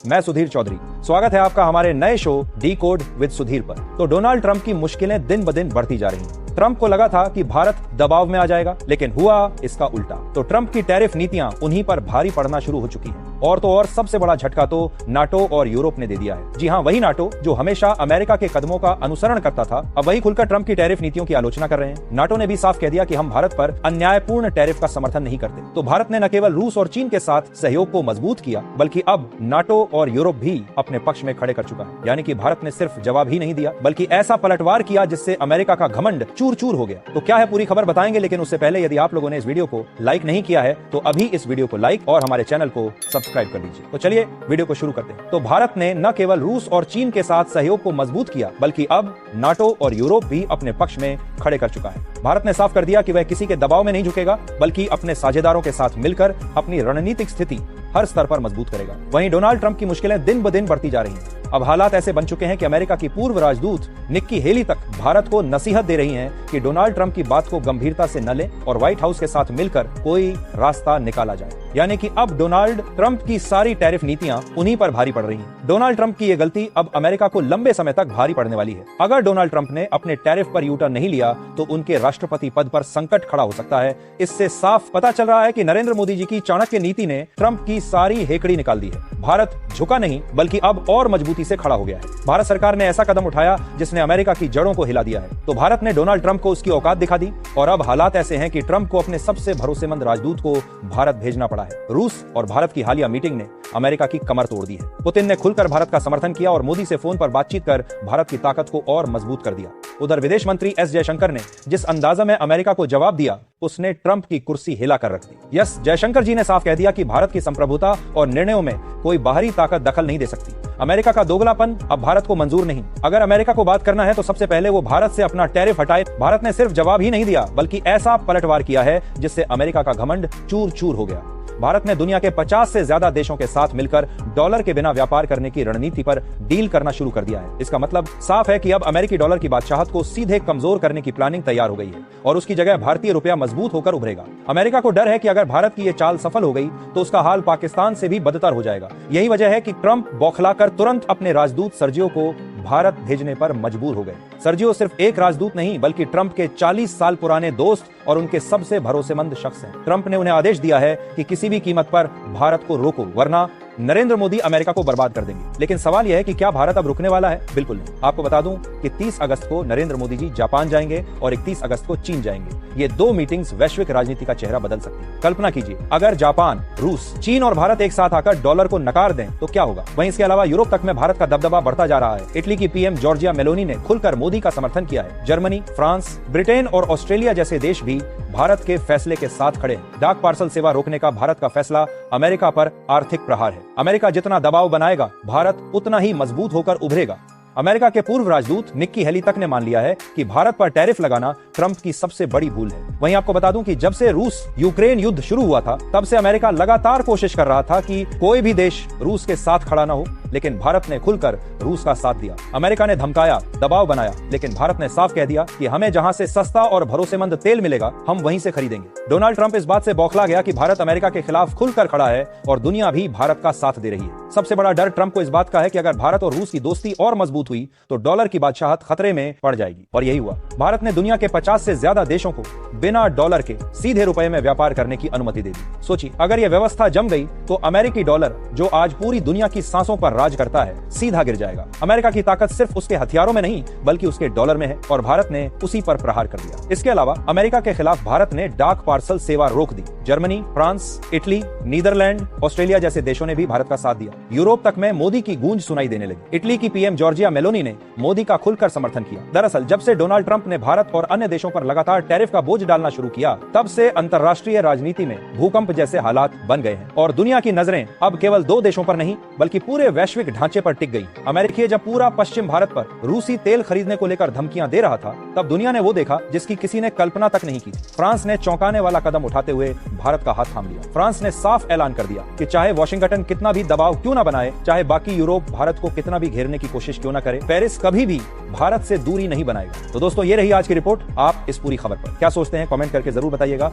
मैं सुधीर चौधरी। स्वागत है आपका हमारे नए show D code with Sudhir पर। तो डोनाल्ड ट्रंप की मुश्किलें दिन ब दिन बढ़ती जा रही हैं। ट्रंप को लगा था कि भारत दबाव में आ जाएगा, लेकिन हुआ इसका उल्टा। तो ट्रंप की टैरिफ नीतियां उन्हीं पर भारी पड़ना शुरू हो चुकी हैं। और तो और सबसे बड़ा झटका तो नाटो और यूरोप ने दे दिया है। जी हाँ, वही नाटो जो हमेशा अमेरिका के कदमों का अनुसरण करता था, अब वही खुलकर ट्रंप की टैरिफ नीतियों की आलोचना कर रहे हैं। नाटो ने भी साफ कह दिया कि हम भारत पर अन्यायपूर्ण टैरिफ का समर्थन नहीं करते। तो भारत ने न केवल रूस और चीन के साथ सहयोग को मजबूत किया, बल्कि अब नाटो और यूरोप भी अपने पक्ष में खड़े कर चुका है। यानी कि भारत ने सिर्फ जवाब ही नहीं दिया, बल्कि ऐसा पलटवार किया जिससे अमेरिका का घमंड चूर चूर हो गया। तो क्या है पूरी खबर बताएंगे, लेकिन उससे पहले यदि आप लोगों ने इस वीडियो को लाइक नहीं किया है तो अभी इस वीडियो को लाइक और हमारे चैनल को सब्सक्राइब कर लीजिए। तो चलिए वीडियो को शुरू करते हैं। तो भारत ने न केवल रूस और चीन के साथ सहयोग को मजबूत किया, बल्कि अब नाटो और यूरोप भी अपने पक्ष में खड़े कर चुका है। भारत ने साफ कर दिया कि वह किसी के दबाव में नहीं झुकेगा, बल्कि अपने साझेदारों के साथ मिलकर अपनी रणनीतिक स्थिति हर स्तर पर मजबूत करेगा। वहीं डोनाल्ड ट्रंप की मुश्किलें दिन ब दिन बढ़ती जा रही हैं। अब हालात ऐसे बन चुके हैं कि अमेरिका की पूर्व राजदूत निक्की हेली तक भारत को नसीहत दे रही हैं कि डोनाल्ड ट्रंप की बात को गंभीरता से न लें और व्हाइट हाउस के साथ मिलकर कोई रास्ता निकाला जाए। यानी कि अब डोनाल्ड ट्रंप की सारी टैरिफ नीतियां उन्हीं पर भारी पड़ रही हैं। डोनाल्ड ट्रंप की ये गलती अब अमेरिका को लंबे समय तक भारी पड़ने वाली है। अगर डोनाल्ड ट्रंप ने अपने टैरिफ पर यूटर्न नहीं लिया तो उनके राष्ट्रपति पद पर संकट खड़ा हो सकता है। इससे साफ पता चल रहा है कि नरेंद्र मोदी जी की चाणक्य नीति ने ट्रंप की सारी हेकड़ी निकाल दी है। भारत झुका नहीं, बल्कि अब और मजबूती से खड़ा हो गया है। भारत सरकार ने ऐसा कदम उठाया जिसने अमेरिका की जड़ों को हिला दिया है। तो भारत ने डोनाल्ड ट्रंप को उसकी औकात दिखा दी और अब हालात ऐसे हैं कि ट्रंप को अपने सबसे भरोसेमंद राजदूत को भारत भेजना पड़ा है। रूस और भारत की हालिया मीटिंग ने अमेरिका की कमर तोड़ दी है। पुतिन ने खुलकर भारत का समर्थन किया और मोदी से फोन पर बातचीत कर भारत की ताकत को और मजबूत कर दिया। उधर विदेश मंत्री एस जयशंकर ने जिस अंदाजा में अमेरिका को जवाब दिया, उसने ट्रंप की कुर्सी हिला कर रख दी। यस, जयशंकर जी ने साफ कह दिया कि भारत की संप्रभुता और निर्णयों में कोई बाहरी ताकत दखल नहीं दे सकती। अमेरिका का दोगलापन अब भारत को मंजूर नहीं। अगर अमेरिका को बात करना है तो सबसे पहले वो भारत से अपना टैरिफ हटाए। भारत ने सिर्फ जवाब ही नहीं दिया, बल्कि ऐसा पलटवार किया है जिससे अमेरिका का घमंड चूर चूर हो गया। भारत ने दुनिया के 50 से ज्यादा देशों के साथ मिलकर डॉलर के बिना व्यापार करने की रणनीति पर डील करना शुरू कर दिया है। इसका मतलब साफ है कि अब अमेरिकी डॉलर की बादशाहत को सीधे कमजोर करने की प्लानिंग तैयार हो गई है और उसकी जगह भारतीय रुपया मजबूत होकर उभरेगा। अमेरिका को डर है कि अगर भारत की ये चाल सफल हो गई तो उसका हाल पाकिस्तान से भी बदतर हो जाएगा। यही वजह है कि ट्रंप बौखलाकर तुरंत अपने राजदूत सर्जियो को भारत भेजने पर मजबूर हो गए। सर्जियो सिर्फ एक राजदूत नहीं, बल्कि ट्रंप के 40 साल पुराने दोस्त और उनके सबसे भरोसेमंद शख्स हैं। ट्रंप ने उन्हें आदेश दिया है कि किसी भी कीमत पर भारत को रोको, वरना नरेंद्र मोदी अमेरिका को बर्बाद कर देंगे। लेकिन सवाल यह है कि क्या भारत अब रुकने वाला है? बिल्कुल नहीं। आपको बता दूं कि 30 अगस्त को नरेंद्र मोदी जी जापान जाएंगे और 31 अगस्त को चीन जाएंगे। ये दो मीटिंग्स वैश्विक राजनीति का चेहरा बदल सकती है। कल्पना कीजिए, अगर जापान, रूस, चीन और भारत एक साथ आकर डॉलर को नकार दें तो क्या होगा? वहीं इसके अलावा यूरोप तक में भारत का दबदबा बढ़ता जा रहा है। इटली की पीएम जॉर्जिया मेलोनी ने खुलकर मोदी का समर्थन किया है। जर्मनी, फ्रांस, ब्रिटेन और ऑस्ट्रेलिया जैसे देश भी भारत के फैसले के साथ खड़े हैं। डाक पार्सल सेवा रोकने का भारत का फैसला अमेरिका पर आर्थिक प्रहार है। अमेरिका जितना दबाव बनाएगा, भारत उतना ही मजबूत होकर उभरेगा। अमेरिका के पूर्व राजदूत निक्की हेली तक ने मान लिया है कि भारत पर टैरिफ लगाना ट्रंप की सबसे बड़ी भूल है। वहीं आपको बता दूं कि जब से रूस यूक्रेन युद्ध शुरू हुआ था, तब से अमेरिका लगातार कोशिश कर रहा था कि कोई भी देश रूस के साथ खड़ा ना हो, लेकिन भारत ने खुलकर रूस का साथ दिया। अमेरिका ने धमकाया, दबाव बनाया, लेकिन भारत ने साफ कह दिया कि हमें जहां से सस्ता और भरोसेमंद तेल मिलेगा, हम वहीं से खरीदेंगे। डोनाल्ड ट्रंप इस बात से बौखला गया कि भारत अमेरिका के खिलाफ खुलकर खड़ा है और दुनिया भी भारत का साथ दे रही है। सबसे बड़ा डर ट्रंप को इस बात का है कि अगर भारत और रूस की दोस्ती और मजबूत हुई तो डॉलर की बादशाहत खतरे में पड़ जाएगी। और यही हुआ। भारत ने दुनिया के 50 से ज्यादा देशों को बिना डॉलर के सीधे रुपए में व्यापार करने की अनुमति दे दी। सोचिए, अगर यह व्यवस्था जम गई तो अमेरिकी डॉलर, जो आज पूरी दुनिया की सांसों पर राज करता है, सीधा गिर जाएगा। अमेरिका की ताकत सिर्फ उसके हथियारों में नहीं, बल्कि उसके डॉलर में है और भारत ने उसी पर प्रहार कर दिया। इसके अलावा अमेरिका के खिलाफ भारत ने डाक पार्सल सेवा रोक दी। Germany, France, Italy, Netherlands, Australia जैसे देशों ने भी भारत का साथ दिया। यूरोप तक में मोदी की गूंज सुनाई देने लगी। इटली की पीएम जॉर्जिया मेलोनी ने मोदी का खुलकर समर्थन किया। दरअसल जब से डोनाल्ड ट्रंप ने भारत और अन्य देशों पर लगातार टैरिफ का बोझ डालना शुरू किया, तब से अंतर्राष्ट्रीय राजनीति में भूकंप जैसे हालात बन गए हैं और दुनिया की नजरें अब केवल दो देशों पर नहीं, बल्कि पूरे वैश्विक ढांचे पर टिक गई। अमेरिकी जब पूरा पश्चिम भारत पर रूसी तेल खरीदने को लेकर धमकियां दे रहा था, तब दुनिया ने वो देखा जिसकी किसी ने कल्पना तक नहीं की। फ्रांस ने चौंकाने वाला कदम उठाते हुए भारत का हाथ थाम लिया। फ्रांस ने साफ ऐलान कर दिया कि चाहे वॉशिंगटन कितना भी दबाव क्यों न बनाए, चाहे बाकी यूरोप भारत को कितना भी घेरने की कोशिश क्यों न करे, पेरिस कभी भी भारत से दूरी नहीं बनाएगा। तो दोस्तों, ये रही आज की रिपोर्ट। आप इस पूरी खबर पर क्या सोचते हैं, कमेंट करके जरूर बताइएगा।